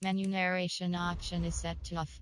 Menu narration option is set to off.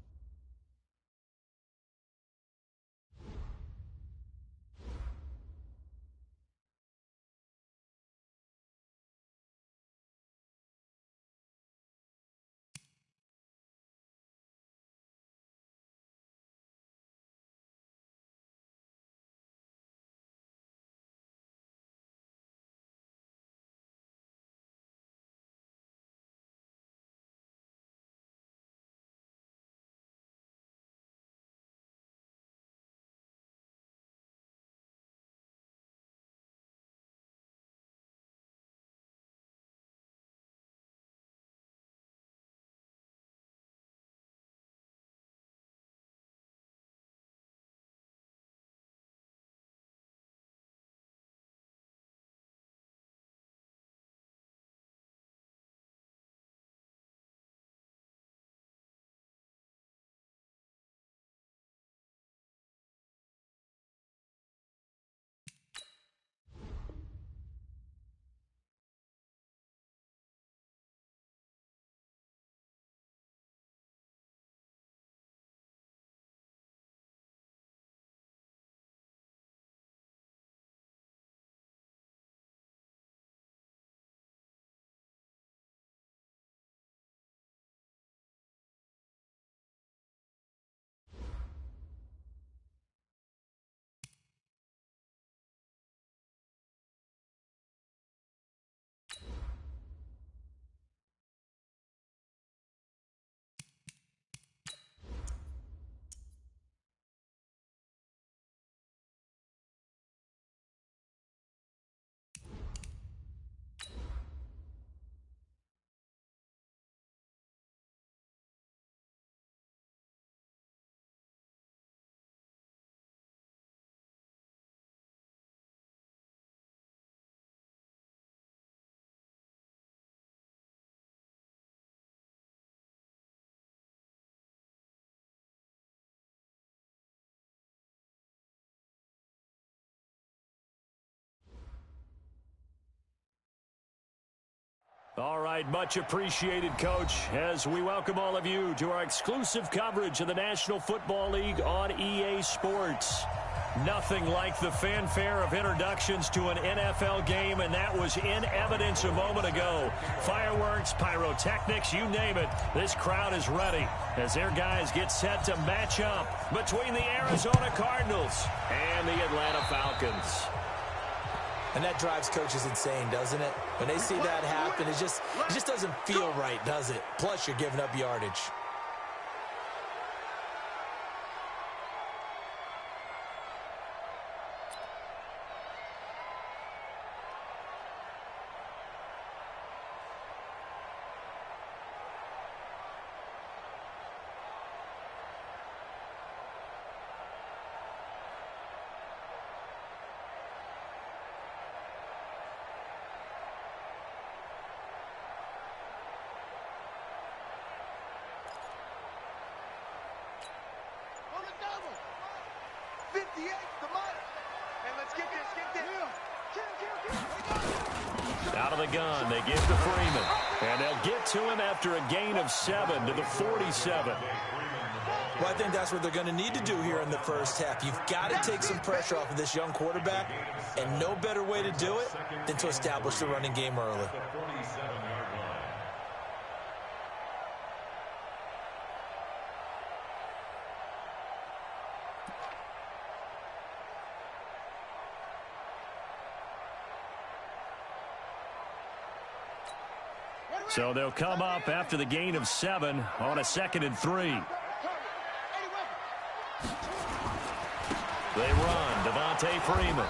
All right, much appreciated, Coach, as we welcome all of you to our exclusive coverage of the National Football League on EA Sports. Nothing like the fanfare of introductions to an NFL game, and that was in evidence a moment ago. Fireworks, pyrotechnics, you name it. This crowd is ready as their guys get set to match up between the Arizona Cardinals and the Atlanta Falcons. And that drives coaches insane, doesn't it? When they see that happen, it just doesn't feel right, does it? Plus, you're giving up yardage. Out of the gun, they give to Freeman. And they'll get to him after a gain of 7 to the 47. Well, I think that's what they're going to need to do here in the first half. You've got to take some pressure off of this young quarterback, and no better way to do it than to establish the running game early. So they'll come up after the gain of 7 on a 2nd and 3. They run Devontae Freeman.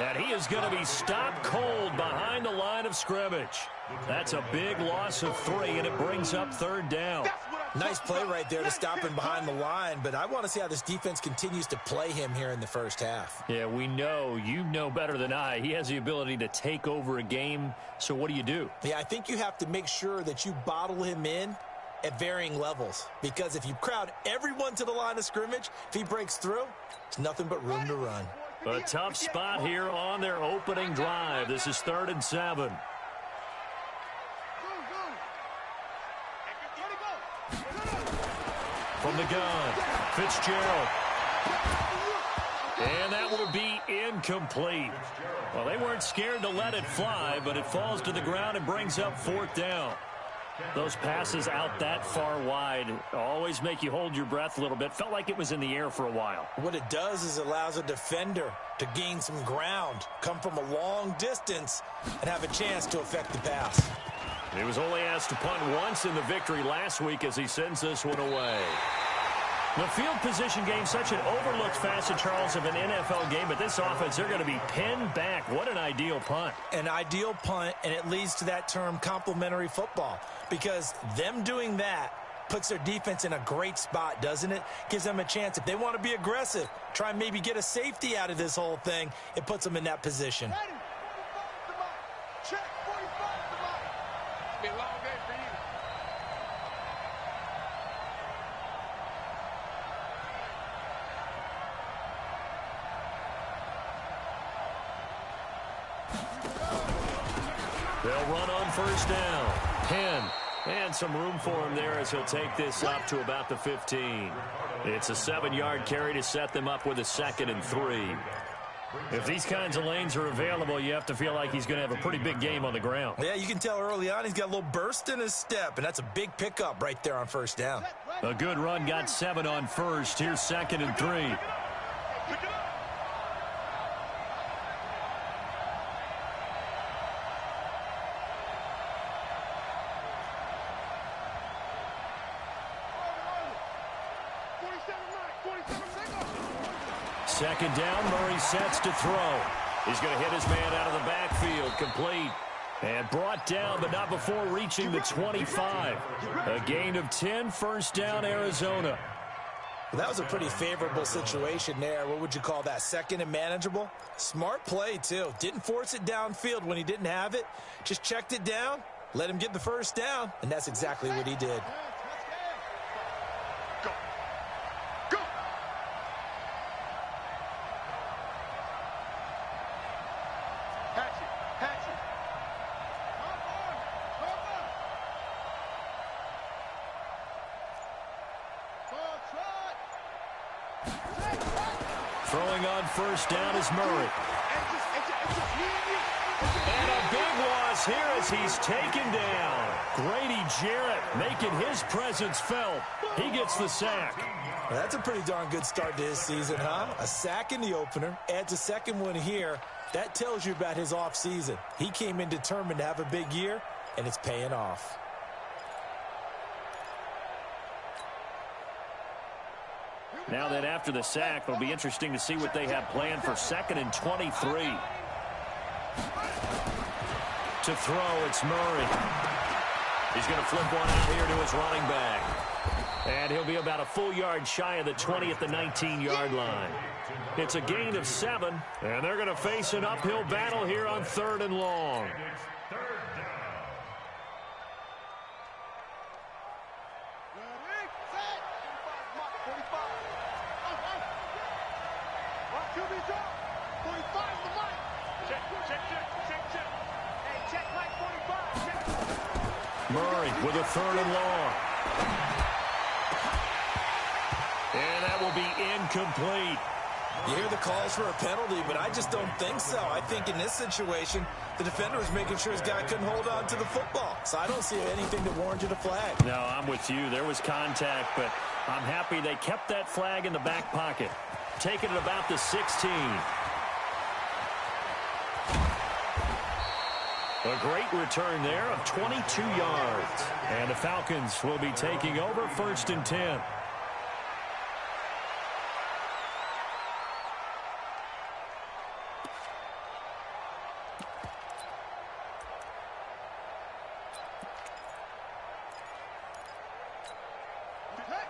And he is going to be stopped cold behind the line of scrimmage. That's a big loss of 3, and it brings up 3rd down. Nice play right there to stop him behind the line, but I want to see how this defense continues to play him here in the first half. Yeah, we know. You know better than I. He has the ability to take over a game, so what do you do? Yeah, I think you have to make sure that you bottle him in at varying levels, because if you crowd everyone to the line of scrimmage, if he breaks through, it's nothing but room to run. A tough spot here on their opening drive. This is 3rd and 7. From the gun, Fitzgerald. And that would be incomplete. Well, they weren't scared to let it fly, but it falls to the ground and brings up 4th down. Those passes out that far wide always make you hold your breath a little bit. Felt like it was in the air for a while. What it does is allows a defender to gain some ground, come from a long distance, and have a chance to affect the pass. He was only asked to punt once in the victory last week as he sends this one away. The field position game, such an overlooked facet, Charles, of an NFL game, but this offense, they're going to be pinned back. What an ideal punt. An ideal punt, and it leads to that term complementary football, because them doing that puts their defense in a great spot, doesn't it? Gives them a chance. If they want to be aggressive, try and maybe get a safety out of this whole thing, it puts them in that position. Check 45 the line. It's been a long day for you. They'll run on 1st down. Penn. And some room for him there as he'll take this up to about the 15. It's a 7-yard carry to set them up with a 2nd and 3. If these kinds of lanes are available, you have to feel like he's going to have a pretty big game on the ground. Yeah, you can tell early on he's got a little burst in his step, and that's a big pickup right there on 1st down. A good run got 7 on 1st. Here's 2nd and 3. Second down, Murray sets to throw. He's going to hit his man out of the backfield, complete. And brought down, but not before reaching the 25. A gain of 10, 1st down, Arizona. Well, that was a pretty favorable situation there. What would you call that? 2nd and manageable? Smart play, too. Didn't force it downfield when he didn't have it. Just checked it down, let him get the 1st down, and that's exactly what he did. Throwing on 1st down is Murray. And a big loss here as he's taken down. Grady Jarrett making his presence felt. He gets the sack. Well, that's a pretty darn good start to his season, huh? A sack in the opener, adds a 2nd one here. That tells you about his offseason. He came in determined to have a big year, and it's paying off. Now that after the sack, it'll be interesting to see what they have planned for 2nd and 23. To throw, it's Murray. He's going to flip one out here to his running back. And he'll be about a full yard shy of the 20 at the 19-yard line. It's a gain of 7, and they're going to face an uphill battle here on 3rd and long. Murray with a 3rd and long. And that will be incomplete. You hear the calls for a penalty, but I just don't think so. I think in this situation, the defender was making sure his guy couldn't hold on to the football. So I don't see anything that warranted a flag. No, I'm with you. There was contact, but I'm happy they kept that flag in the back pocket. Taking it about the 16. A great return there of 22 yards. And the Falcons will be taking over 1st and 10.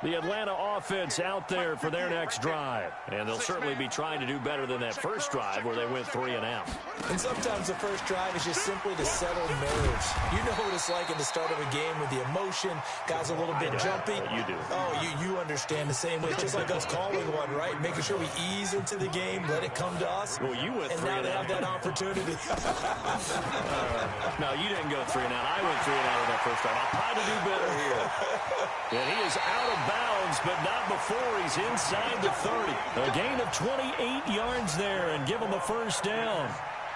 The Atlanta offense out there for their next drive. And they'll certainly be trying to do better than that first drive where they went 3 and out. And sometimes the first drive is just simply to settle nerves. You know what it's like at the start of a game with the emotion. Guys a little bit jumpy. You do. Oh, you understand the same way. It's just like us calling one, right? Making sure we ease into the game, let it come to us. Well, you went 3 and and now out. they have that opportunity. No, you didn't go 3 and out. I went 3 and out of that first drive. I'll try to do better here. And he is out of bounds, but not before he's inside the 30. A gain of 28 yards there and give him a first down.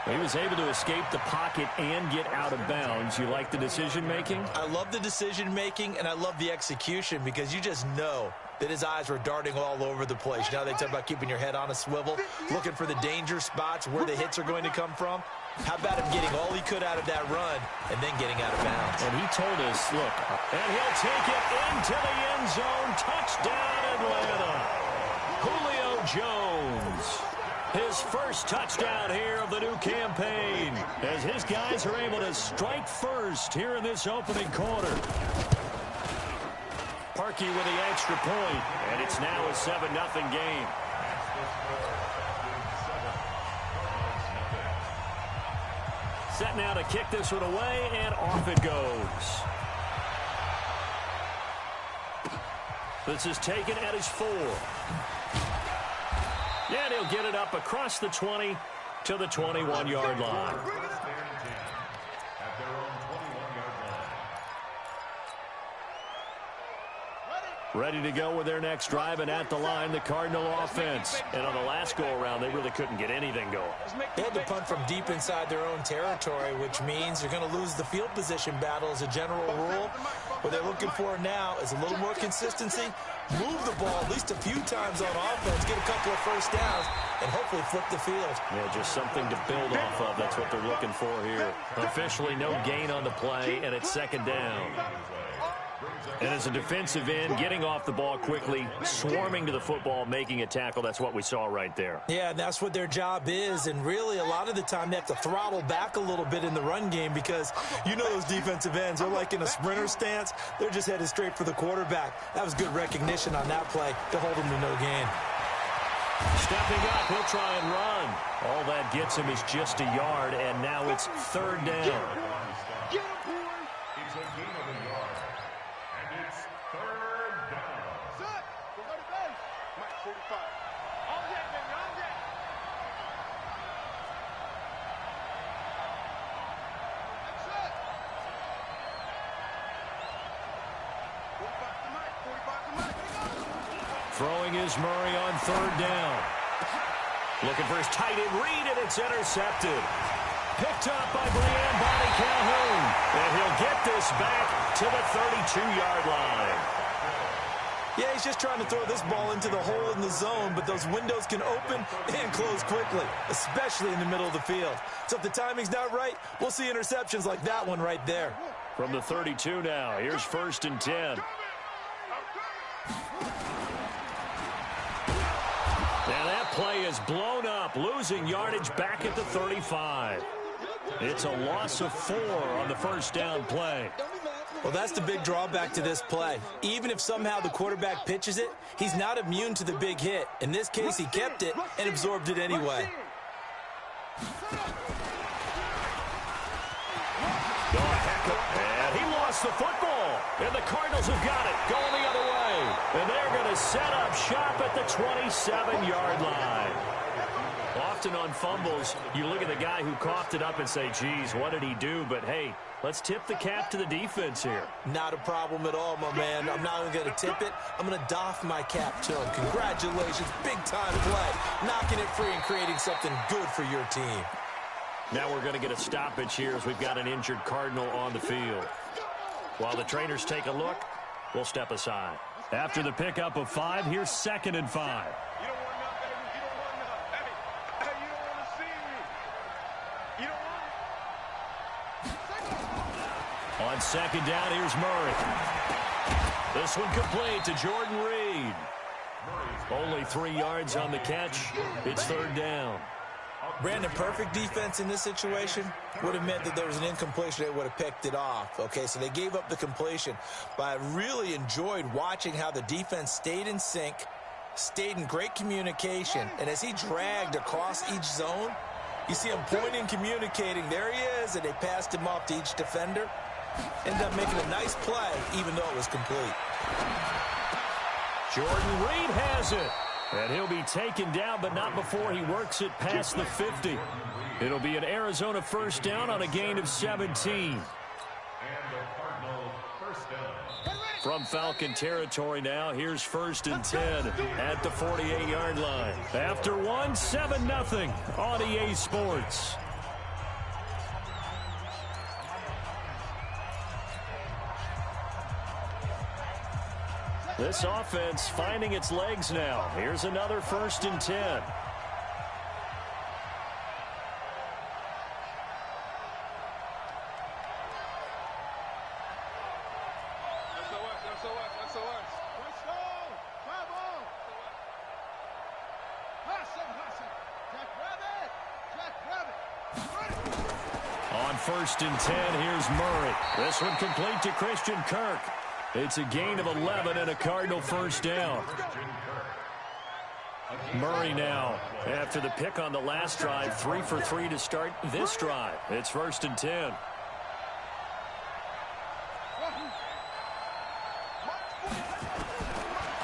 He was able to escape the pocket and get out of bounds. You like the decision-making? I love the decision-making, and I love the execution because you just know that his eyes were darting all over the place. You know, they talk about keeping your head on a swivel, looking for the danger spots, where the hits are going to come from. How about him getting all he could out of that run and then getting out of bounds? And he told us, look, and he'll take it into the end zone. Touchdown, Atlanta. Julio Jones. His first touchdown here of the new campaign as his guys are able to strike first here in this opening quarter. Parkey with the extra point, and it's now a 7-0 game. Set now to kick this one away, and off it goes. This is taken at his 4. And he'll get it up across the 20 to the 21-yard line. Ready to go with their next drive, and at the line, the Cardinal offense. And on the last go-around, they really couldn't get anything going. They had to punt from deep inside their own territory, which means they're going to lose the field position battle as a general rule. What they're looking for now is a little more consistency, move the ball at least a few times on offense, get a couple of first downs, and hopefully flip the field. Yeah, just something to build off of. That's what they're looking for here. Officially no gain on the play, and it's second down. And as a defensive end, getting off the ball quickly, swarming to the football, making a tackle, that's what we saw right there. Yeah, and that's what their job is. And really, a lot of the time, they have to throttle back a little bit in the run game because you know those defensive ends are like in a sprinter stance. They're just headed straight for the quarterback. That was good recognition on that play to hold them to no gain. Stepping up, he'll try and run. All that gets him is just a yard, and now it's third down. Throwing is Murray on third down. Looking for his tight end read, and it's intercepted. Picked up by Brian Bonnie Calhoun. And he'll get this back to the 32-yard line. Yeah, he's just trying to throw this ball into the hole in the zone, but those windows can open and close quickly, especially in the middle of the field. So if the timing's not right, we'll see interceptions like that one right there. From the 32 now, here's 1st and 10. Now that play is blown up, losing yardage back at the 35. It's a loss of 4 on the first down play. Well, that's the big drawback to this play. Even if somehow the quarterback pitches it, he's not immune to the big hit. In this case, he kept it and absorbed it anyway. And he lost the football. And the Cardinals have got it, going the other way. And they're going to set up shop at the 27-yard line. Often on fumbles, you look at the guy who coughed it up and say, geez, what did he do? But, hey, let's tip the cap to the defense here. Not a problem at all, my man. I'm not even going to tip it. I'm going to doff my cap to him. Congratulations. Big-time play. Knocking it free and creating something good for your team. Now we're going to get a stoppage here as we've got an injured Cardinal on the field. While the trainers take a look, we'll step aside. After the pickup of 5, here's 2nd and 5. On 2nd down, here's Murray. This one complete to Jordan Reed. Only 3 yards on the catch. It's 3rd down. Brandon, perfect defense in this situation would have meant that there was an incompletion. They would have picked it off. Okay, so they gave up the completion. But I really enjoyed watching how the defense stayed in sync, stayed in great communication. And as he dragged across each zone, you see him pointing, communicating. There he is, and they passed him off to each defender. Ended up making a nice play, even though it was complete. Jordan Reed has it. And he'll be taken down, but not before he works it past the 50. It'll be an Arizona first down on a gain of 17. From from Falcon territory now. Here's 1st and 10 at the 48-yard line. After one, 7-0 on EA Sports. This offense finding its legs now. Here's another 1st and 10. On 1st and 10, here's Murray. This one complete to Christian Kirk. It's a gain of 11 and a Cardinal 1st down. Murray now, after the pick on the last drive, 3 for 3 to start this drive. It's 1st and 10.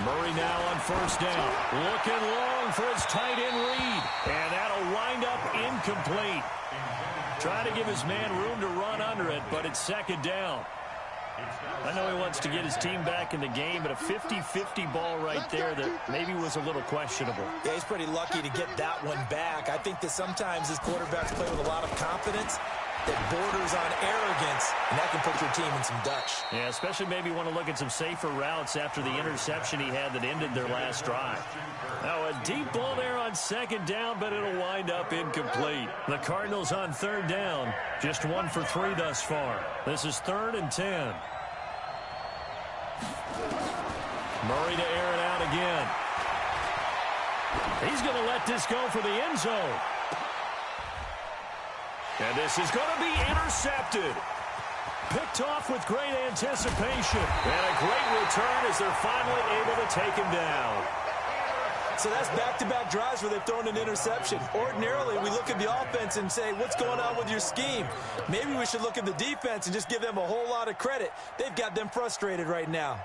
Murray now on 1st down. Looking long for his tight end read. And that'll wind up incomplete. Trying to give his man room to run under it, but it's 2nd down. I know he wants to get his team back in the game, but a 50-50 ball right there that maybe was a little questionable. Yeah, he's pretty lucky to get that one back. I think that sometimes his quarterbacks play with a lot of confidence that borders on arrogance, and that can put your team in some Dutch. Yeah, especially maybe want to look at some safer routes after the interception he had that ended their last drive. Now a deep ball there on 2nd down, but it'll wind up incomplete. The Cardinals on 3rd down, just 1 for 3 thus far. This is 3rd and 10. Murray to air it out again. He's going to let this go for the end zone. And this is going to be intercepted. Picked off with great anticipation. And a great return as they're finally able to take him down. So that's back-to-back drives where they've thrown an interception. Ordinarily, we look at the offense and say, what's going on with your scheme? Maybe we should look at the defense and just give them a whole lot of credit. They've got them frustrated right now.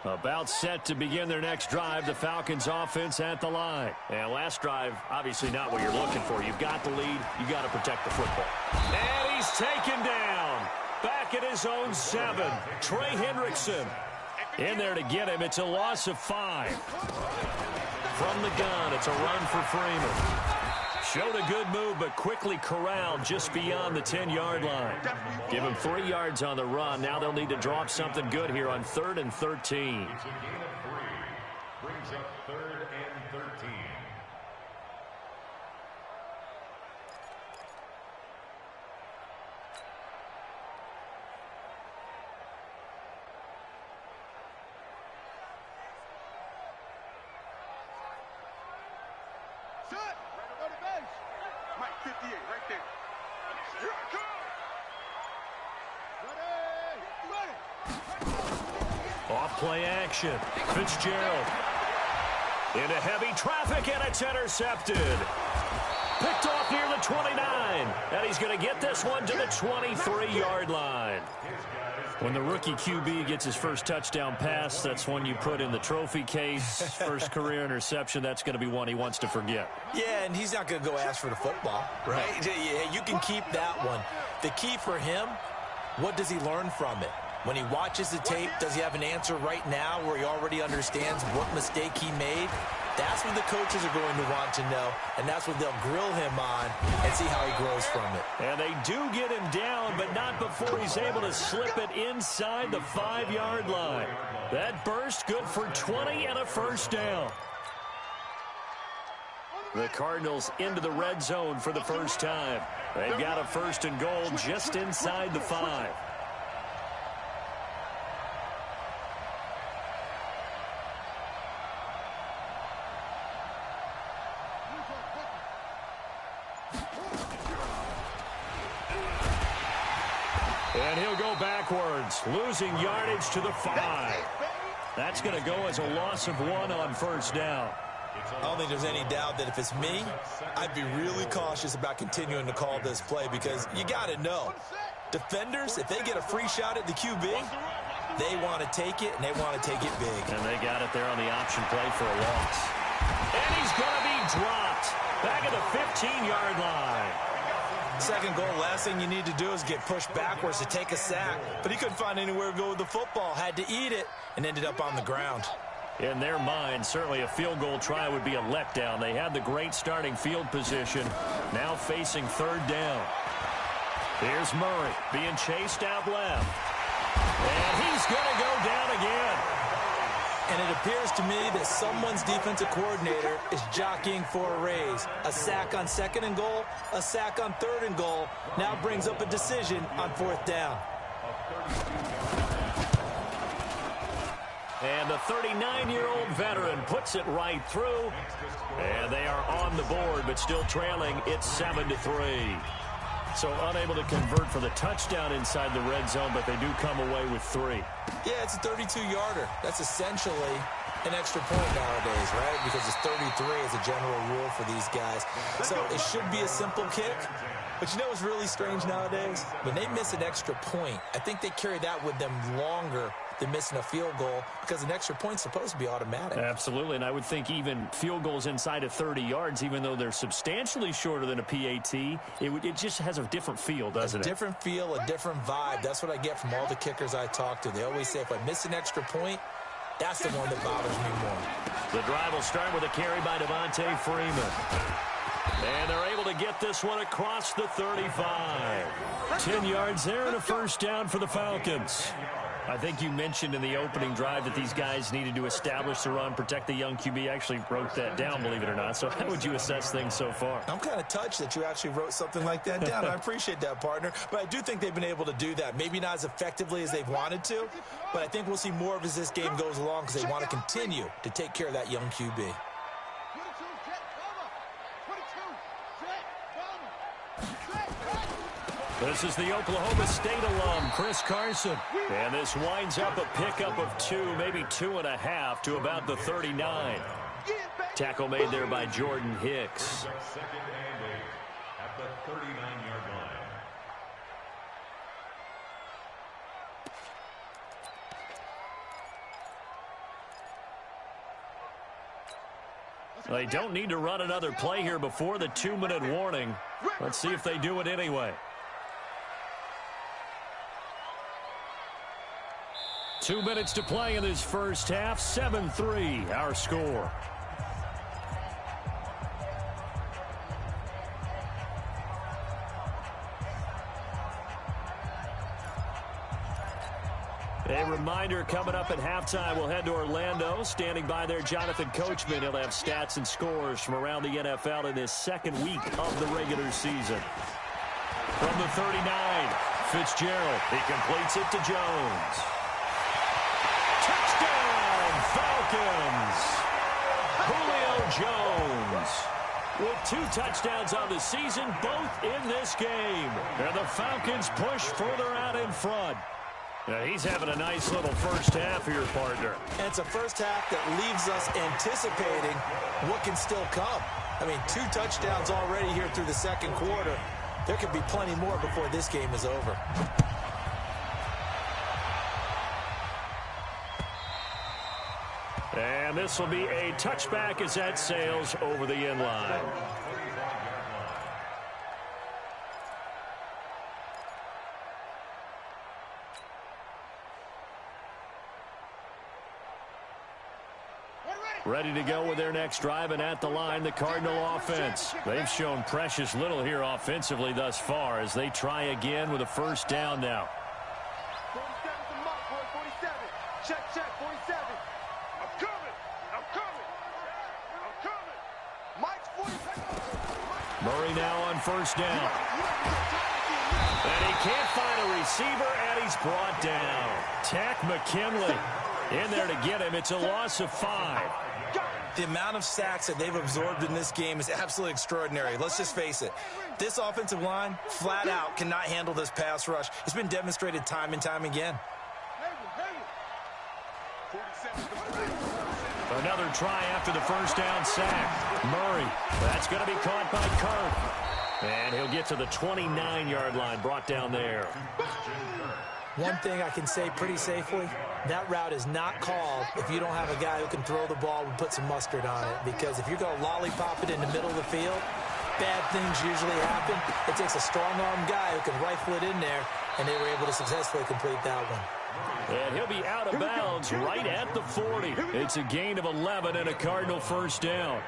About set to begin their next drive, the Falcons offense at the line. And last drive, obviously not what you're looking for. You've got the lead. You've got to protect the football. And he's taken down. Back at his own 7. Trey Hendrickson in there to get him. It's a loss of 5. From the gun, it's a run for Freeman. Showed a good move, but quickly corralled just beyond the 10-yard line. Give him 3 yards on the run. Now they'll need to drop something good here on 3rd and 13. Brings up 3rd and 13. Mike 58, right there. Here I come. Ready. Off play action. Fitzgerald. Into heavy traffic, and it's intercepted. Picked off near the 29. And he's going to get this one to the 23-yard line. When the rookie QB gets his first touchdown pass, that's one you put in the trophy case. First career interception, that's going to be one he wants to forget. Yeah, and he's not going to go ask for the football, right? Yeah, you can keep that one. The key for him, what does he learn from it? When he watches the tape, does he have an answer right now where he already understands what mistake he made? That's what the coaches are going to want to know, and that's what they'll grill him on and see how he grows from it. And they do get him down, but not before he's able to slip it inside the 5-yard line. That burst good for 20 and a 1st down. The Cardinals into the red zone for the first time. They've got a 1st and goal just inside the 5. And he'll go backwards, losing yardage to the 5. That's going to go as a loss of 1 on 1st down. I don't think there's any doubt that if it's me, I'd be really cautious about continuing to call this play because you got to know, defenders, if they get a free shot at the QB, They want to take it, and they want to take it big. And they got it there on the option play for a loss. And he's going to be dropped back at the 15-yard line. Second goal, last thing you need to do is get pushed backwards to take a sack. But he couldn't find anywhere to go with the football. Had to eat it and ended up on the ground. In their mind, certainly a field goal try would be a letdown. They had the great starting field position, now facing third down. Here's Murray being chased out left. And he's going to go down again. And it appears to me that someone's defensive coordinator is jockeying for a raise. A sack on second and goal, a sack on third and goal, now brings up a decision on fourth down. And the 39-year-old veteran puts it right through. And they are on the board, but still trailing. It's 7-3. So unable to convert for the touchdown inside the red zone, but they do come away with 3. Yeah, it's a 32-yarder. That's essentially an extra point nowadays, right? Because it's 33 as a general rule for these guys. So it should be a simple kick. But you know what's really strange nowadays? When they miss an extra point, I think they carry that with them longer than missing a field goal because an extra point's supposed to be automatic. Absolutely, and I would think even field goals inside of 30 yards, even though they're substantially shorter than a PAT, it just has a different feel, doesn't it? A different feel, a different vibe. That's what I get from all the kickers I talk to. They always say if I miss an extra point, that's the one that bothers me more. The drive will start with a carry by Devontae Freeman. And they're able to get this one across the 35. 10 yards there and a first down for the Falcons. I think you mentioned in the opening drive that these guys needed to establish the run, protect the young QB. Actually wrote that down, believe it or not. So how would you assess things so far? I'm kind of touched that you actually wrote something like that down. I appreciate that, partner. But I do think they've been able to do that. Maybe not as effectively as they've wanted to, but I think we'll see more of as this game goes along because they want to continue to take care of that young QB. This is the Oklahoma State alum, Chris Carson. And this winds up a pickup of 2, maybe 2.5 to about the 39. Tackle made there by Jordan Hicks. At the 39-yard line. They don't need to run another play here before the 2-minute warning. Let's see if they do it anyway. 2 minutes to play in this first half. 7-3, our score. A reminder, coming up at halftime, we'll head to Orlando. Standing by there, Jonathan Coachman. He'll have stats and scores from around the NFL in this second week of the regular season. From the 39, Fitzgerald. He completes it to Jones. Touchdown, Falcons! Julio Jones with 2 touchdowns on the season, both in this game. And the Falcons push further out in front. Now he's having a nice little first half here, partner. And it's a first half that leaves us anticipating what can still come. I mean, 2 touchdowns already here through the second quarter. There could be plenty more before this game is over. And this will be a touchback as that sails over the end line. Ready to go with their next drive, and at the line, the Cardinal offense. They've shown precious little here offensively thus far as they try again with a first down now. 47's a mark, boy, 47. Check, 47. I'm coming. Mike's 47. Murray now on first down. And he can't find a receiver, and he's brought down. Tack McKinley in there to get him. It's a loss of 5. The amount of sacks that they've absorbed in this game is absolutely extraordinary. Let's just face it. This offensive line, flat out, cannot handle this pass rush. It's been demonstrated time and time again. Another try after the first down sack. Murray, that's going to be caught by Kirk. And he'll get to the 29-yard line, brought down there. One thing I can say pretty safely, that route is not called if you don't have a guy who can throw the ball and put some mustard on it. Because if you're going to lollipop it in the middle of the field, bad things usually happen. It takes a strong-arm guy who can rifle it in there, and they were able to successfully complete that one. And he'll be out of bounds right at the 40. It's a gain of 11 and a Cardinal first down.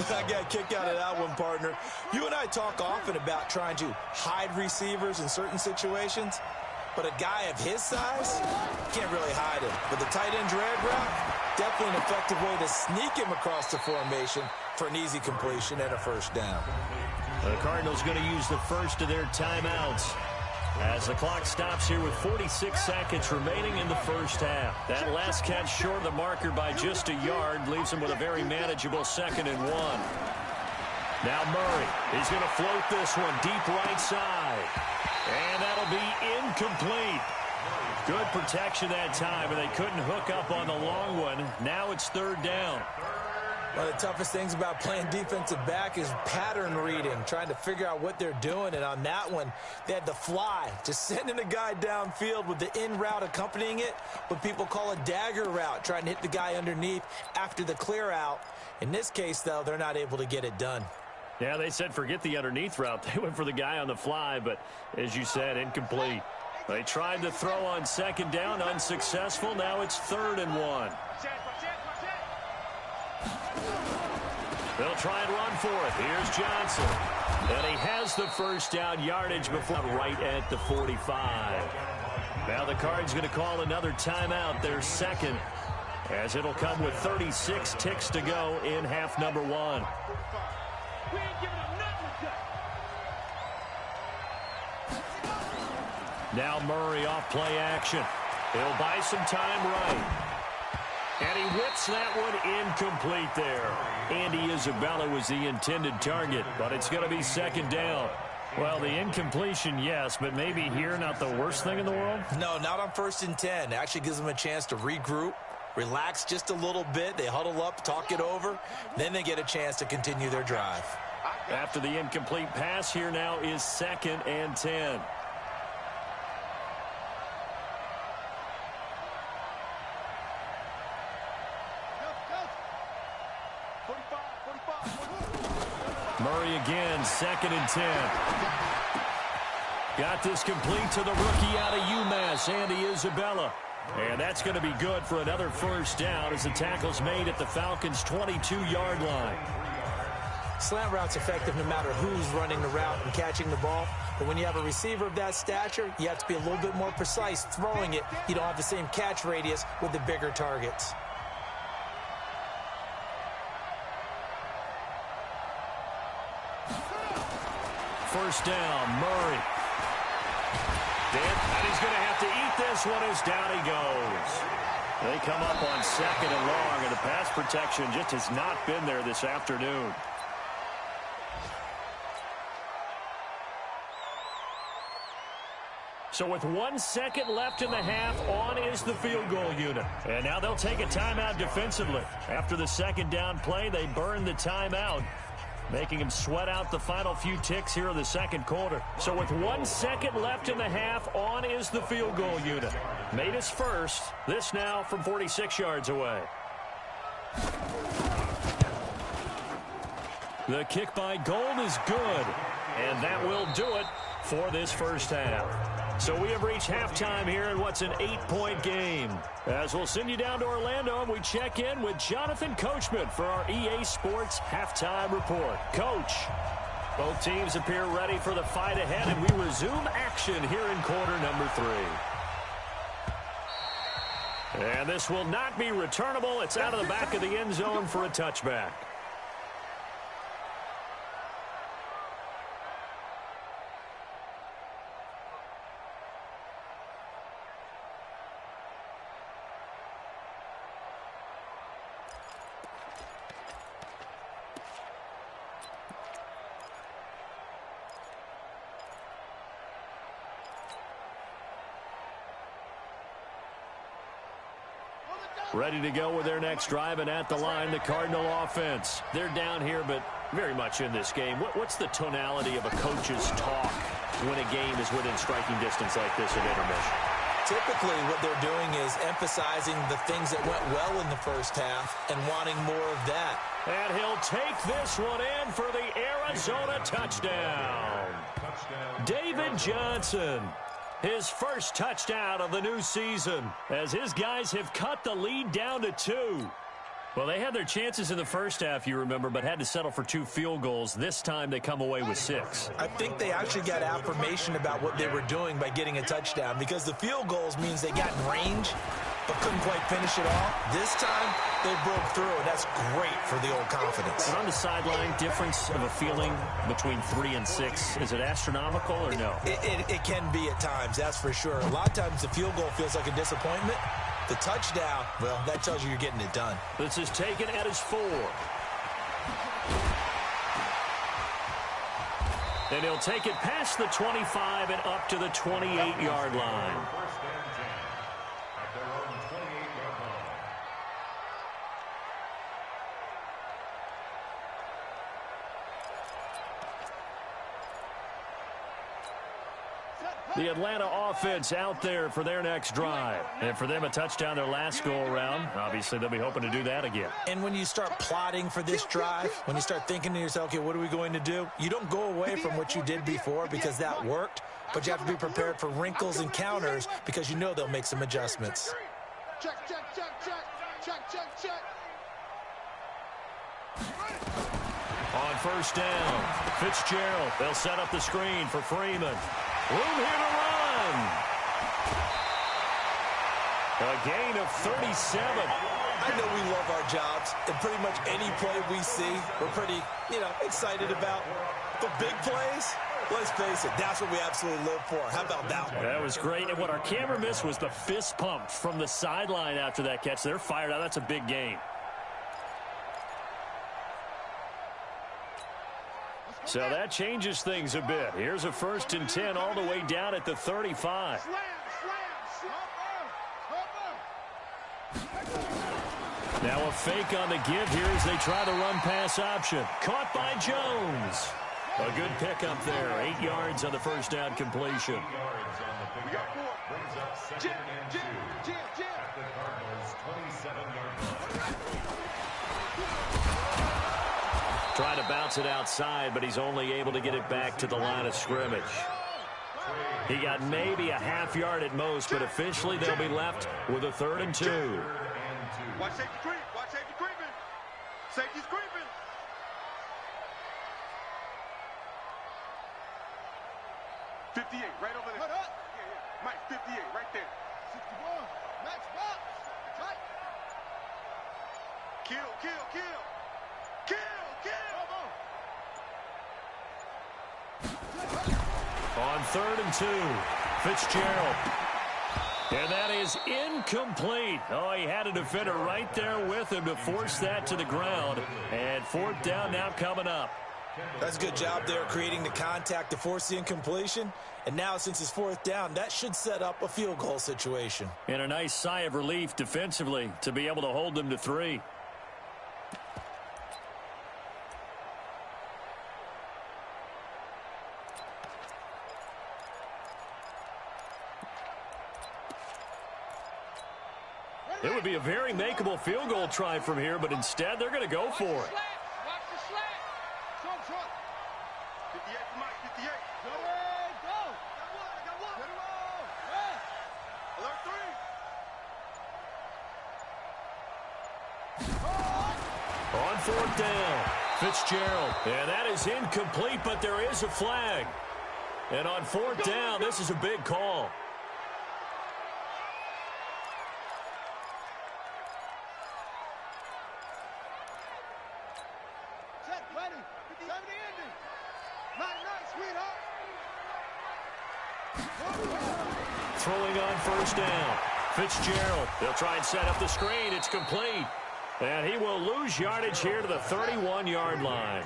I got a kick out of that one, partner. You and I talk often about trying to hide receivers in certain situations, but a guy of his size can't really hide him. But the tight end drag route, definitely an effective way to sneak him across the formation for an easy completion and a first down. The Cardinals going to use the first of their timeouts as the clock stops here with 46 seconds remaining in the first half. That last catch short of the marker by just a yard leaves him with a very manageable 2nd and 1. Now Murray is going to float this one deep right side. And that'll be incomplete. Good protection that time, and they couldn't hook up on the long one. Now it's 3rd down. One of the toughest things about playing defensive back is pattern reading, trying to figure out what they're doing. And on that one, they had the fly, just sending a guy downfield with the in route accompanying it, what people call a dagger route, trying to hit the guy underneath after the clear out. In this case, though, they're not able to get it done. Yeah, they said forget the underneath route. They went for the guy on the fly, but as you said, incomplete. They tried to throw on 2nd down, unsuccessful. Now it's 3rd and 1. They'll try and run for it. Here's Johnson. And he has the first down yardage before right at the 45. Now the Cards going to call another timeout, their 2nd, as it'll come with 36 ticks to go in half number 1. Now Murray off play action. He'll buy some time right. And he whips that one incomplete there. Andy Isabella was the intended target, but it's going to be 2nd down. Well, the incompletion, yes, but maybe here not the worst thing in the world? No, not on 1st and 10. It actually gives them a chance to regroup, relax just a little bit. They huddle up, talk it over. Then they get a chance to continue their drive. After the incomplete pass, here now is 2nd and 10. Murray again, 2nd and 10. Got this complete to the rookie out of UMass, Andy Isabella. And that's going to be good for another first down as the tackle's made at the Falcons' 22-yard line. Slant route's effective no matter who's running the route and catching the ball. But when you have a receiver of that stature, you have to be a little bit more precise throwing it. You don't have the same catch radius with the bigger targets. First down, Murray. And he's going to have to eat this one as down he goes. They come up on 2nd and long, and the pass protection just has not been there this afternoon. So with 1 second left in the half, on is the field goal unit. And now they'll take a timeout defensively. After the 2nd down play, they burn the timeout, making him sweat out the final few ticks here in the 2nd quarter. So with 1 second left in the half, on is the field goal unit. Made his first. This now from 46 yards away. The kick by Gold is good. And that will do it for this first half. So we have reached halftime here in what's an 8-point game. As we'll send you down to Orlando, and we check in with Jonathan Coachman for our EA Sports Halftime Report. Coach, both teams appear ready for the fight ahead, and we resume action here in quarter number 3. And this will not be returnable. It's out of the back of the end zone for a touchback. Ready to go with their next drive, and at the line, the Cardinal offense. They're down here, but very much in this game. What's the tonality of a coach's talk when a game is within striking distance like this at intermission? Typically, what they're doing is emphasizing the things that went well in the first half and wanting more of that. And he'll take this one in for the Arizona touchdown. David Johnson, his first touchdown of the new season, as his guys have cut the lead down to 2. Well, they had their chances in the first half, you remember, but had to settle for 2 field goals. This time they come away with 6. I think they actually got affirmation about what they were doing by getting a touchdown, because the field goals means they got in range but couldn't quite finish it all. This time they broke through, and that's great for the old confidence. And on the sideline, difference of a feeling between 3 and 6, is it astronomical or no? It can be at times, that's for sure. A lot of times the field goal feels like a disappointment. The touchdown, well, that tells you you're getting it done. This is taken at his 4. And he'll take it past the 25 and up to the 28-yard line. First and 10 at their own 28-yard line. The Atlanta offense out there for their next drive. And for them, a touchdown their last go-around. Obviously, they'll be hoping to do that again. And when you start plotting for this drive, when you start thinking to yourself, okay, what are we going to do? You don't go away from what you did before because that worked, but you have to be prepared for wrinkles and counters because you know they'll make some adjustments. Check, check, check, check. Check, check, check. On first down, Fitzgerald. They'll set up the screen for Freeman. Room here to run. A gain of 37. I know we love our jobs, and pretty much any play we see, we're pretty, excited about. The big plays, let's face it, that's what we absolutely live for. How about that one? That was great. And what our camera missed was the fist pump from the sideline after that catch. They're fired out. That's a big gain. So that changes things a bit. Here's a 1st and 10 all the way down at the 35. Now a fake on the give here as they try the run-pass option. Caught by Jones. A good pickup there. 8 yards on the first down completion. 8 yards on the pickup brings up 2nd and 2 at the Cardinals' 27-yard line. Trying to bounce it outside, but he's only able to get it back to the line of scrimmage. He got maybe a half yard at most, but officially they'll be left with a 3rd and 2. Watch safety creep. Watch safety creeping. Safety's creeping. Right over there. Yeah. Mike, 58, right there. 61. Max box. Tight. Kill. On 3rd and 2, Fitzgerald. And that is incomplete. Oh, he had a defender right there with him to force that to the ground. And 4th down now coming up. That's a good job there creating the contact to force the incompletion. And now since it's 4th down, that should set up a field goal situation. And a nice sigh of relief defensively to be able to hold them to 3. It would be a very makeable field goal try from here, but instead they're going to go for it. Watch the slant. Short. 58 for Mike, 58. Go. I got one. Alert 3. On 4th down, Fitzgerald. And that is incomplete, but there is a flag. And on 4th down, this is a big call. Throwing on 1st down. Fitzgerald. They'll try and set up the screen. It's complete. And he will lose yardage here to the 31-yard line.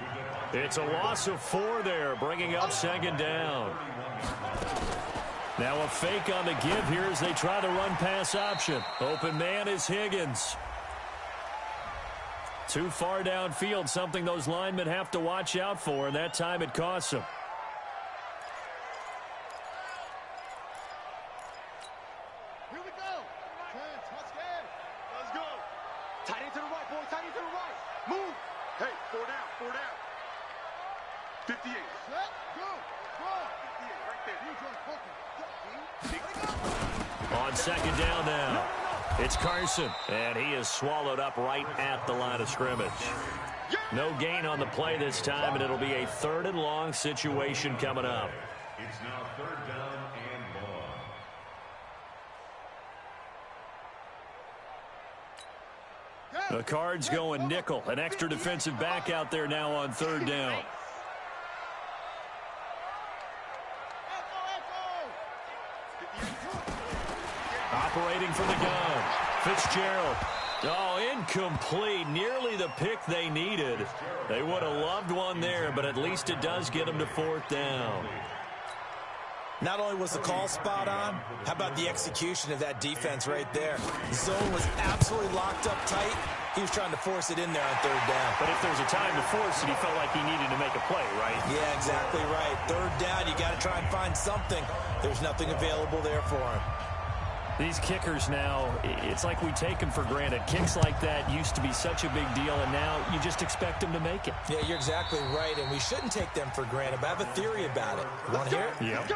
It's a loss of 4 there, bringing up 2nd down. Now a fake on the give here as they try the run-pass option. Open man is Higgins. Too far downfield, something those linemen have to watch out for, and that time it costs them. 58. Set, go, go. 58, right there. On second down now, it's Carson, and he is swallowed up right at the line of scrimmage. No gain on the play this time, and it'll be a 3rd and long situation coming up. It's now 3rd down and long. The Cards going nickel. An extra defensive back out there now on 3rd down. Operating for the gun. Fitzgerald. Oh, incomplete. Nearly the pick they needed. They would have loved one there, but at least it does get them to 4th down. Not only was the call spot on, how about the execution of that defense right there? The zone was absolutely locked up tight. He was trying to force it in there on 3rd down. But if there's a time to force it, he felt like he needed to make a play, right? Yeah, exactly right. 3rd down, you got to try and find something. There's nothing available there for him. These kickers now, it's like we take them for granted. Kicks like that used to be such a big deal, and now you just expect them to make it. Yeah, you're exactly right, and we shouldn't take them for granted, but I have a theory about it. You want to hear it? Yep.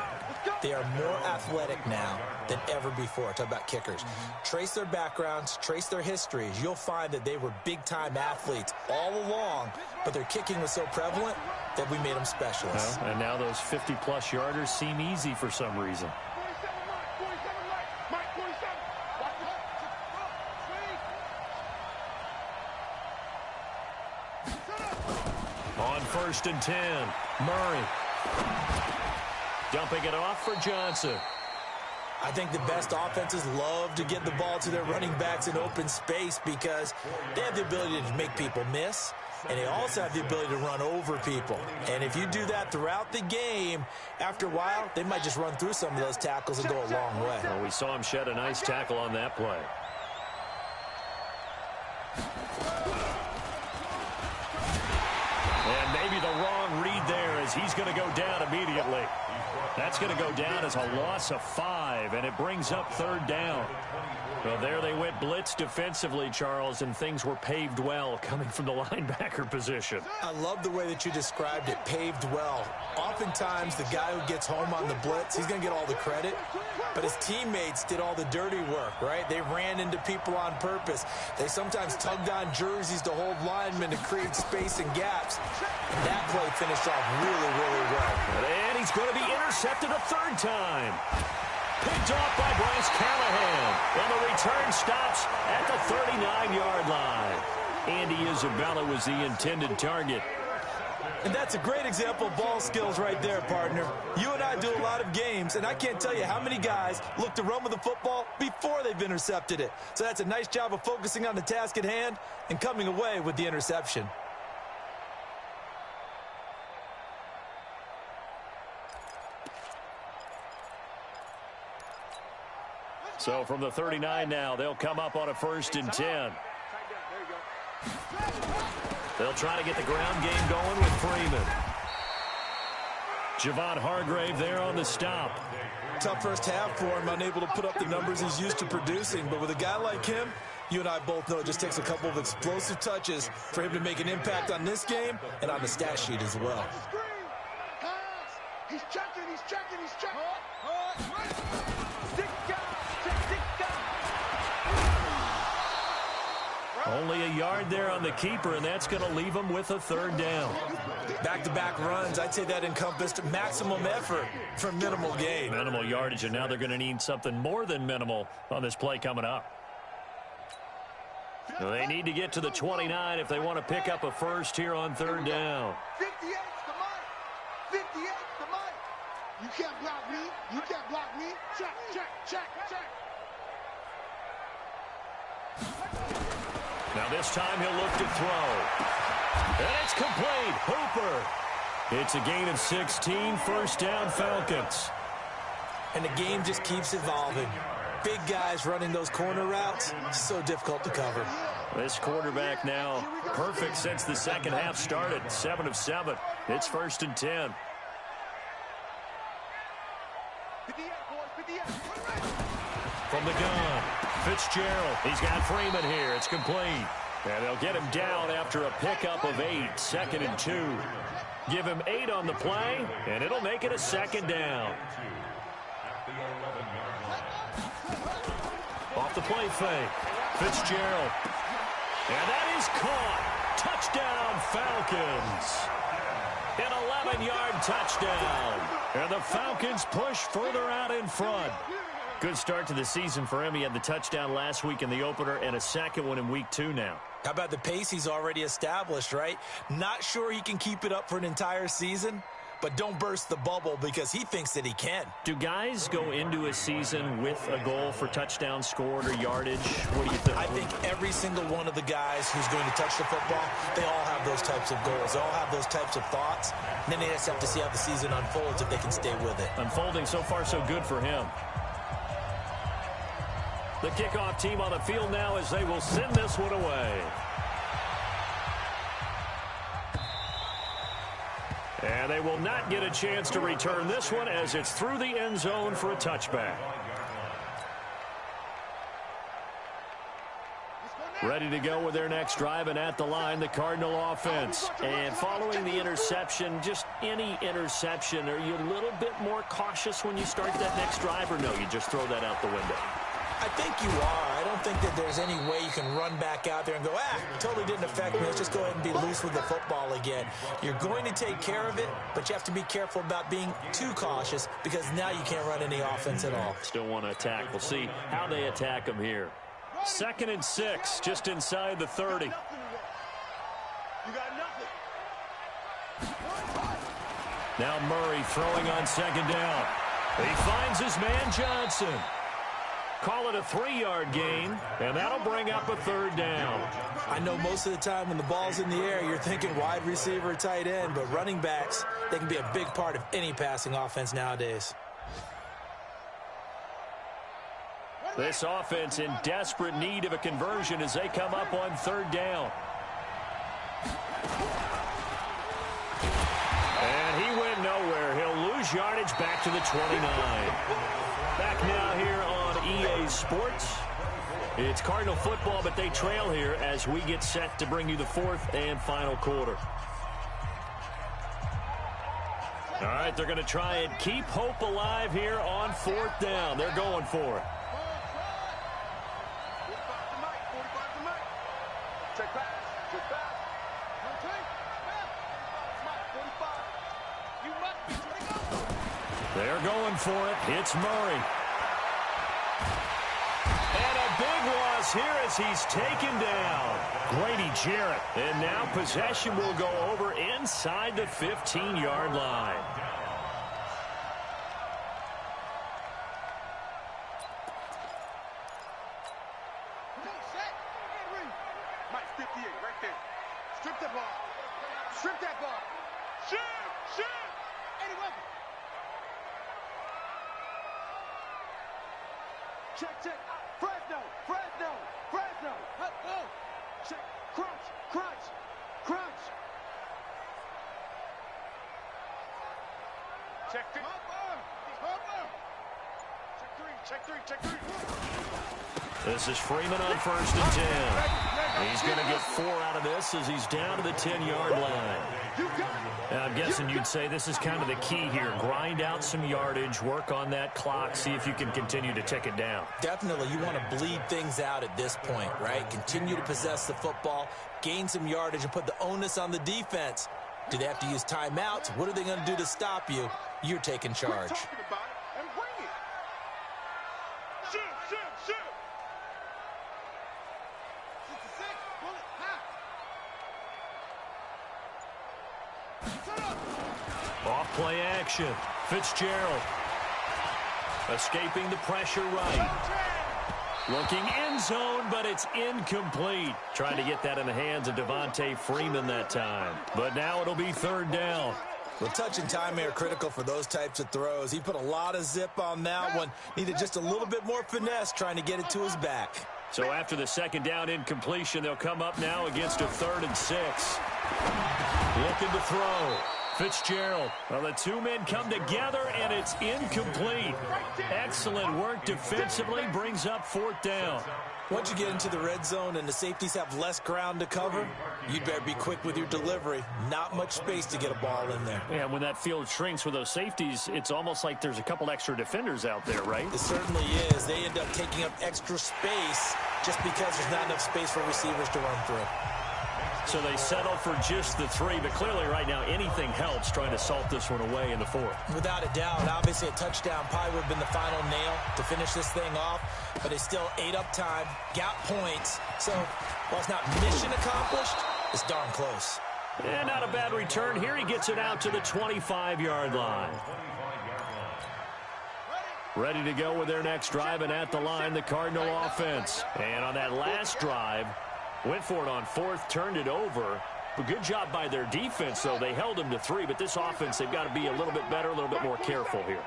They are more athletic now than ever before. Talk about kickers. Trace their backgrounds, trace their histories. You'll find that they were big-time athletes all along, but their kicking was so prevalent that we made them specialists. Well, and now those 50-plus yarders seem easy for some reason. On 1st and 10, Murray. Dumping it off for Johnson. I think the best offenses love to get the ball to their running backs in open space because they have the ability to make people miss, and they also have the ability to run over people. And if you do that throughout the game, after a while, they might just run through some of those tackles and go a long way. Well, we saw him shed a nice tackle on that play. And maybe the wrong read there as he's going to go down immediately. That's going to go down as a loss of 5, and it brings up 3rd down. Well, there they went blitz defensively, Charles, and things were paved well coming from the linebacker position. I love the way that you described it, paved well. Oftentimes, the guy who gets home on the blitz, he's going to get all the credit, but his teammates did all the dirty work, right? They ran into people on purpose. They sometimes tugged on jerseys to hold linemen to create space and gaps. And that play finished off really, really well. And he's going to be intercepted a 3rd time. Picked off by Bryce Callahan. And the return stops at the 39-yard line. Andy Isabella was the intended target. And that's a great example of ball skills right there, partner. You and I do a lot of games, and I can't tell you how many guys look to run with the football before they've intercepted it. So that's a nice job of focusing on the task at hand and coming away with the interception. So from the 39 now, they'll come up on a 1st and 10. They'll try to get the ground game going with Freeman. Javon Hargrave there on the stop. Tough first half for him, unable to put up the numbers he's used to producing. But with a guy like him, you and I both know it just takes a couple of explosive touches for him to make an impact on this game and on the stat sheet as well. He's checking, he's checking, he's checking. Only a yard there on the keeper, and that's going to leave him with a 3rd down. Back-to-back runs, I'd say that encompassed maximum effort for minimal gain. Minimal yardage, and now they're going to need something more than minimal on this play coming up. They need to get to the 29 if they want to pick up a 1st here on 3rd down. 58's the money. 58's the money. You can't block me. You can't block me. Check, check, check, check. Now this time he'll look to throw. And it's complete. Hooper. It's a gain of 16. 1st down, Falcons. And the game just keeps evolving. Big guys running those corner routes, so difficult to cover. This quarterback now perfect since the second half started. 7 of 7. It's 1st and 10. From the gun, Fitzgerald. He's got Freeman here. It's complete. And they'll get him down after a pickup of 8, 2nd and 2. Give him 8 on the play, and it'll make it a 2nd down. Off the play fake, Fitzgerald. And that is caught. Touchdown, Falcons. An 11-yard touchdown. And the Falcons push further out in front. Good start to the season for him. He had the touchdown last week in the opener and a second one in week 2 now. How about the pace he's already established, right? Not sure he can keep it up for an entire season, but don't burst the bubble because he thinks that he can. Do guys go into a season with a goal for touchdown scored or yardage? What do you think? I think every single one of the guys who's going to touch the football, they all have those types of goals. They all have those types of thoughts. And then they just have to see how the season unfolds if they can stay with it. Unfolding so far so good for him. The kickoff team on the field now as they will send this one away. And they will not get a chance to return this one as it's through the end zone for a touchback. Ready to go with their next drive, and at the line, the Cardinal offense. And following the interception, just any interception, are you a little bit more cautious when you start that next drive, or no, you just throw that out the window? I think you are. I don't think that there's any way you can run back out there and go, totally didn't affect me. Let's just go ahead and be loose with the football again. You're going to take care of it, but you have to be careful about being too cautious because now you can't run any offense at all. Still want to attack. We'll see how they attack them here. 2nd and 6, just inside the 30. You got nothing. Now Murray throwing on 2nd down. He finds his man Johnson. Call it a 3-yard gain, and that'll bring up a 3rd down. I know most of the time when the ball's in the air, you're thinking wide receiver, tight end, but running backs, they can be a big part of any passing offense nowadays. This offense in desperate need of a conversion as they come up on 3rd down. And he went nowhere. He'll lose yardage back to the 29. Back now here on EA Sports. It's Cardinal football, but they trail here as we get set to bring you the 4th and final quarter. All right, they're going to try and keep hope alive here on 4th down. They're going for it. Check pass. Check pass. They're going for it. It's Murray. And a big loss here as he's taken down. Grady Jarrett. And now possession will go over inside the 15-yard line. Mike 58 right there. Strip that ball. Strip that ball. Shoot! Shoot! Any weapon. Check, check. Fresno! Fresno! Fresno! Go! Check. Crunch! Crunch! Crunch! Check 3. Check 3. Check 3. Check 3. This is Freeman on 1st and 10. He's going to get 4 out of this as he's down to the 10-yard line. Now, I'm guessing you'd say this is kind of the key here. Grind out some yardage, work on that clock, see if you can continue to tick it down. Definitely, you want to bleed things out at this point, right? Continue to possess the football, gain some yardage, and put the onus on the defense. Do they have to use timeouts? What are they going to do to stop you? You're taking charge. Off play action. Fitzgerald. Escaping the pressure right. Looking end zone, but it's incomplete. Trying to get that in the hands of Devontae Freeman that time. But now it'll be 3rd down. Well, touch and time are critical for those types of throws. He put a lot of zip on that one. Needed just a little bit more finesse trying to get it to his back. So after the 2nd down incompletion, they'll come up now against a 3rd and 6. Looking to throw. Fitzgerald. Well, the two men come together, and it's incomplete. Excellent work defensively. Brings up 4th down. Once you get into the red zone and the safeties have less ground to cover, you better be quick with your delivery. Not much space to get a ball in there. Yeah, when that field shrinks with those safeties, it's almost like there's a couple extra defenders out there, right? It certainly is. They end up taking up extra space just because there's not enough space for receivers to run through. So they settle for just the 3, but clearly right now anything helps trying to salt this one away in the 4th. Without a doubt, obviously a touchdown probably would have been the final nail to finish this thing off, but it's still ate up time, got points. So while it's not mission accomplished, it's darn close. And not a bad return here. He gets it out to the 25-yard line. Ready to go with their next drive, and at the line, the Cardinal offense. And on that last drive, went for it on 4th, turned it over. But good job by their defense, though. They held them to 3, but this offense, they've got to be a little bit better, a little bit more careful here.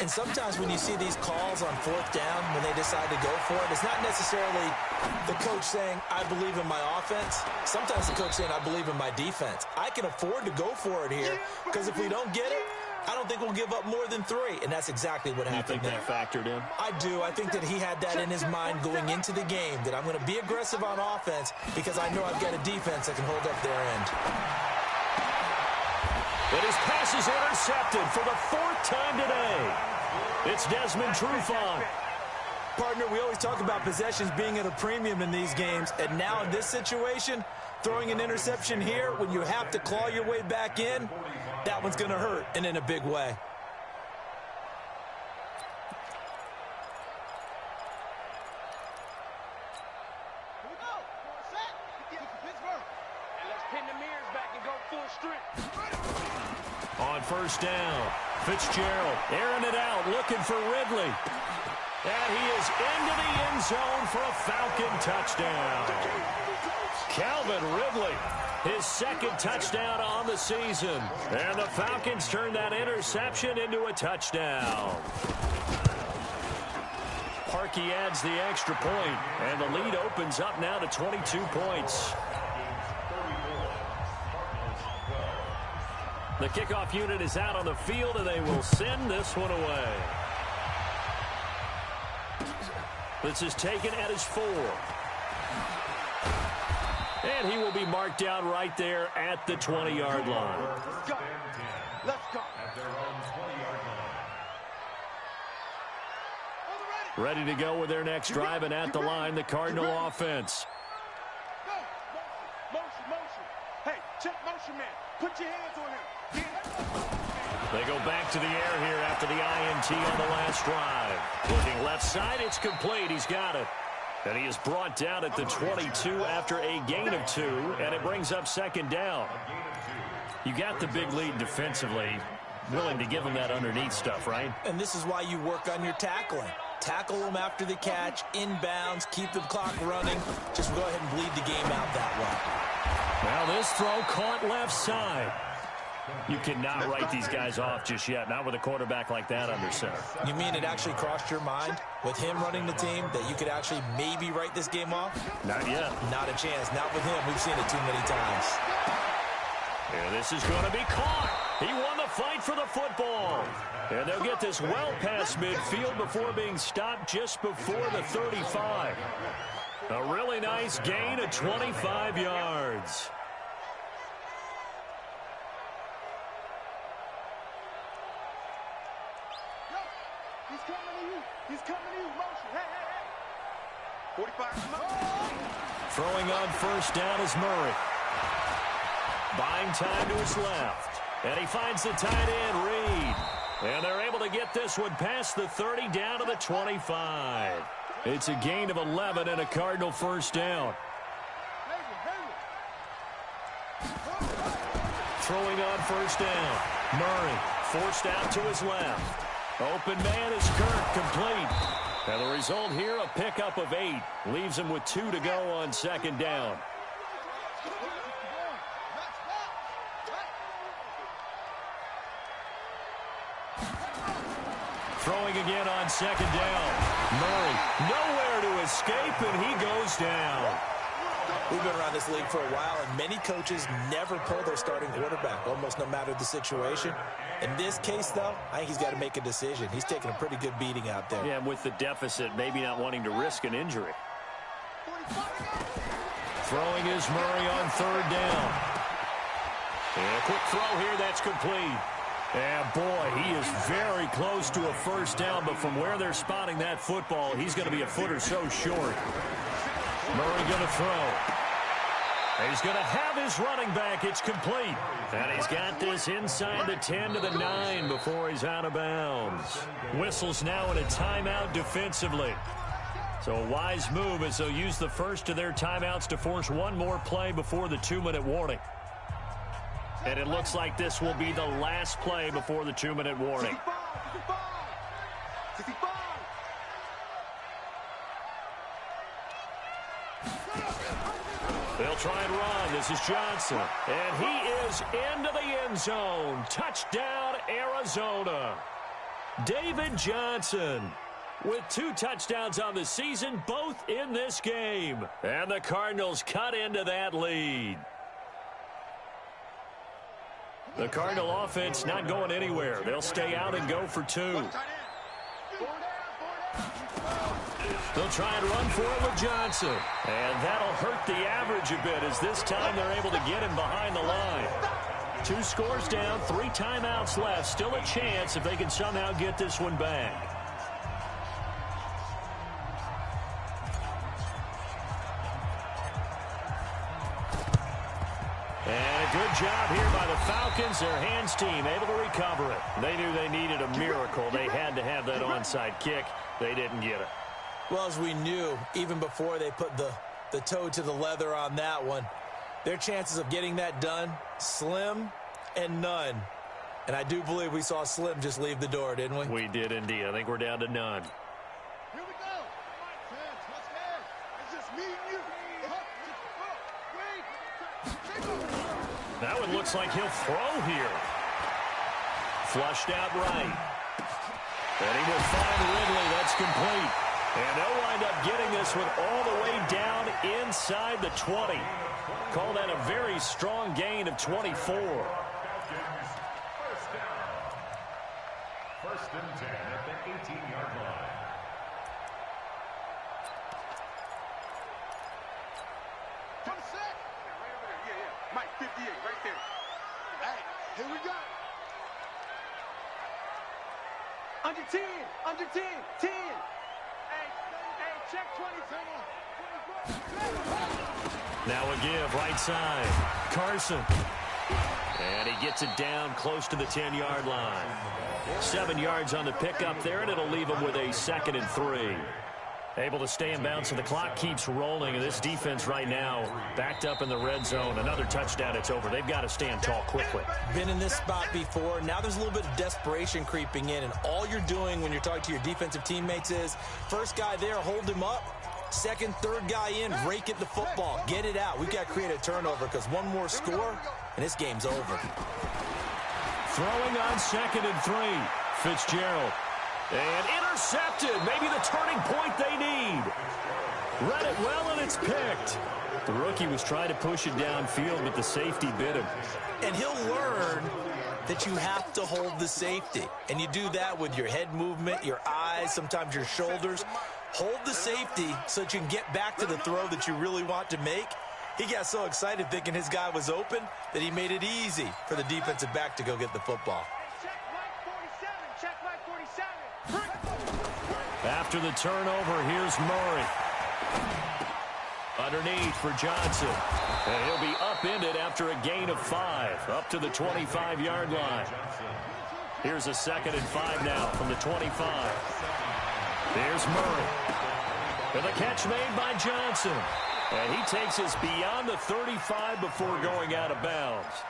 And sometimes when you see these calls on 4th down, when they decide to go for it, it's not necessarily the coach saying, I believe in my offense. Sometimes the coach saying, I believe in my defense. I can afford to go for it here, because if we don't get it, I don't think we'll give up more than 3, and that's exactly what happened there. You think that factored in? I do. I think that he had that in his mind going into the game, that I'm going to be aggressive on offense because I know I've got a defense that can hold up their end. But his pass is intercepted for the 4th time today. It's Desmond Trufant. Partner, we always talk about possessions being at a premium in these games, and now in this situation, throwing an interception here when you have to claw your way back in, that one's going to hurt, and in a big way. Here we go. Set. Get to Pittsburgh. And let's pin the mirrors back and go full strength. On 1st down, Fitzgerald airing it out, looking for Ridley. And he is into the end zone for a Falcon touchdown. Calvin Ridley, his 2nd touchdown on the season. And the Falcons turn that interception into a touchdown. Parkey adds the extra point, and the lead opens up now to 22 points. The kickoff unit is out on the field, and they will send this one away. This is taken at his 4. And he will be marked down right there at the 20-yard line. Let's go. Let's go. At their own 20-yard line. Ready to go with their next drive, and at the line, the Cardinal offense. Go. Motion, motion. Hey, check motion, man. Put your hands on him. They go back to the air here after the INT on the last drive. Looking left side, it's complete. He's got it. And he is brought down at the 22 after a gain of 2, and it brings up 2nd down. You got the big lead defensively. Willing to give him that underneath stuff, right? And this is why you work on your tackling. Tackle them after the catch, inbounds, keep the clock running. Just go ahead and bleed the game out that way. Now this throw caught left side. You cannot write these guys off just yet, not with a quarterback like that under center. You mean it actually crossed your mind with him running the team that you could actually maybe write this game off? Not yet. Not a chance. Not with him. We've seen it too many times. And this is going to be caught. He won the fight for the football. And they'll get this well past midfield before being stopped just before the 35. A really nice gain of 25 yards. He's coming to you. He's coming to you. Motion. Hey, hey, hey. 45. Motion. Throwing on 1st down is Murray. Buying time to his left. And he finds the tight end, Reed. And they're able to get this one past the 30 down to the 25. It's a gain of 11 and a Cardinal 1st down. Throwing on 1st down. Murray forced out to his left. Open man is Kirk, complete. And the result here, a pickup of 8. Leaves him with 2 to go on 2nd down. Throwing again on 2nd down. Murray nowhere to escape, and he goes down. We've been around this league for a while, and many coaches never pull their starting quarterback, almost no matter the situation. In this case, though, I think he's got to make a decision. He's taking a pretty good beating out there. Yeah, with the deficit, maybe not wanting to risk an injury. Throwing is Murray on third down. And a quick throw here, that's complete. And boy, he is very close to a first down, but from where they're spotting that football, he's going to be a foot or so short. Murray going to throw. He's going to have his running back. It's complete. And he's got this inside the 10 to the 9 before he's out of bounds. Whistles now in a timeout defensively. So a wise move as they'll use the first of their timeouts to force one more play before the 2-minute warning. And it looks like this will be the last play before the 2-minute warning. They'll try and run. This is Johnson. And he is into the end zone. Touchdown, Arizona. David Johnson with 2 touchdowns on the season, both in this game. And the Cardinals cut into that lead. The Cardinal offense not going anywhere. They'll stay out and go for 2. They'll try and run for it with Johnson. And that'll hurt the average a bit as this time they're able to get him behind the line. 2 scores down, 3 timeouts left. Still a chance if they can somehow get this one back. And a good job here by the Falcons. Their hands team able to recover it. They knew they needed a miracle. They had to have that onside kick. They didn't get it. Well, as we knew, even before they put the toe to the leather on that one, their chances of getting that done, slim and none. And I do believe we saw Slim just leave the door, didn't we? We did indeed. I think we're down to none. Here we go. Let's go. It's just me and you. That one looks like he'll throw here. Flushed out right. And he will find Ridley. That's complete. And they'll wind up getting this one all the way down inside the 20. Call that a very strong gain of 24. First and 10 at the 18-yard line. Come set. Right over there. Yeah. Mike, 58, right there. Hey, here we go. Under 10. Under 10. 10. Hey, check 20. Now a give, right side. Carson. And he gets it down close to the 10-yard line. 7 yards on the pickup there, and it'll leave him with a 2nd and 3. Able to stay in bounds, so the clock keeps rolling, and this defense right now backed up in the red zone. Another touchdown, it's over. They've got to stand tall quickly. Been in this spot before. Now there's a little bit of desperation creeping in, and all you're doing when you're talking to your defensive teammates is first guy there, hold him up. Second, third guy in, rake it the football. Get it out. We've got to create a turnover because one more score, and this game's over. Throwing on 2nd and 3. Fitzgerald. And intercepted. Maybe the turning point they need. Read it well, and it's picked. The rookie was trying to push it downfield, but the safety bit him. And he'll learn that you have to hold the safety. And you do that with your head movement, your eyes, sometimes your shoulders. Hold the safety so that you can get back to the throw that you really want to make. He got so excited thinking his guy was open that he made it easy for the defensive back to go get the football. After the turnover, here's Murray. Underneath for Johnson. And he'll be upended after a gain of 5, up to the 25-yard line. Here's a 2nd and 5 now from the 25. There's Murray. And the catch made by Johnson. And he takes us beyond the 35 before going out of bounds.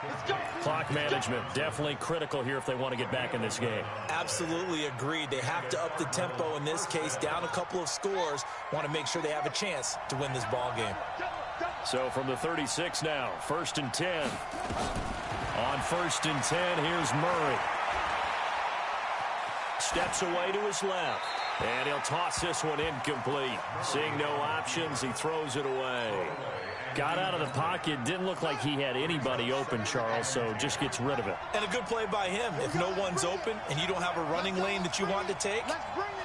Clock management definitely critical here if they want to get back in this game. Absolutely agreed. They have to up the tempo in this case, down a couple of scores. Want to make sure they have a chance to win this ball game. So from the 36 now, 1st and 10. On 1st and 10, here's Murray. Steps away to his left. And he'll toss this one incomplete. Seeing no options, he throws it away. Got out of the pocket. Didn't look like he had anybody open, Charles, so just gets rid of it. And a good play by him. If no one's open and you don't have a running lane that you want to take,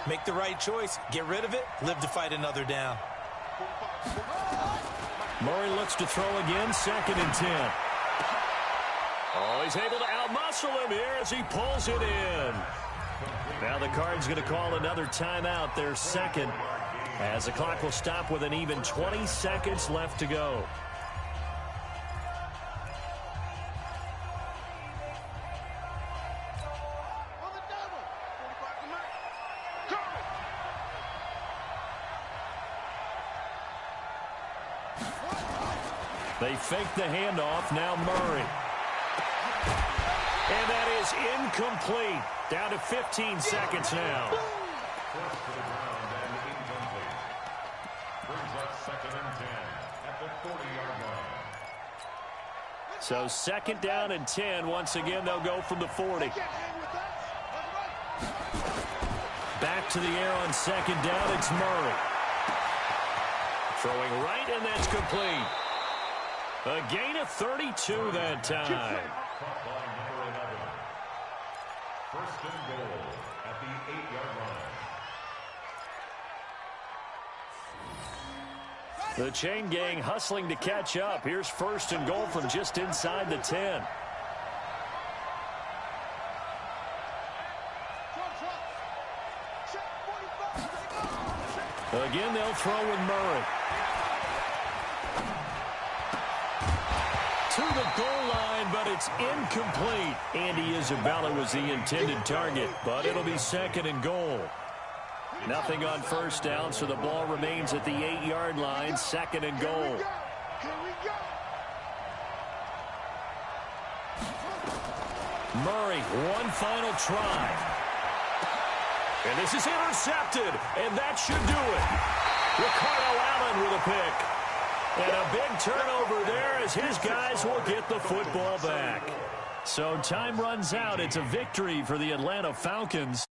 make the right choice. Get rid of it. Live to fight another down. Murray looks to throw again. 2nd and 10. Oh, he's able to outmuscle him here as he pulls it in. Now the Cards going to call another timeout, their 2nd, as the clock will stop with an even 20 seconds left to go. They fake the handoff. Now Murray. And that is incomplete. Down to 15 seconds now. Forced to the ground and incomplete. Brings up 2nd and 10 at the 40-yard line. So 2nd down and 10. Once again, they'll go from the 40. Back to the air on 2nd down. It's Murray. Throwing right, and that's complete. A gain of 32 that time. Caught by number 11. 1st and goal at the 8-yard line. The chain gang hustling to catch up. Here's 1st and goal from just inside the 10. Again, they'll throw with Murray. To the goal line, but it's incomplete. Andy Isabella was the intended target, but it'll be 2nd and goal. Nothing on 1st down, so the ball remains at the 8-yard line, 2nd and goal. Murray, one final try. And this is intercepted, and that should do it. Ricardo Allen with a pick. And a big turnover there as his guys will get the football back. So time runs out. It's a victory for the Atlanta Falcons.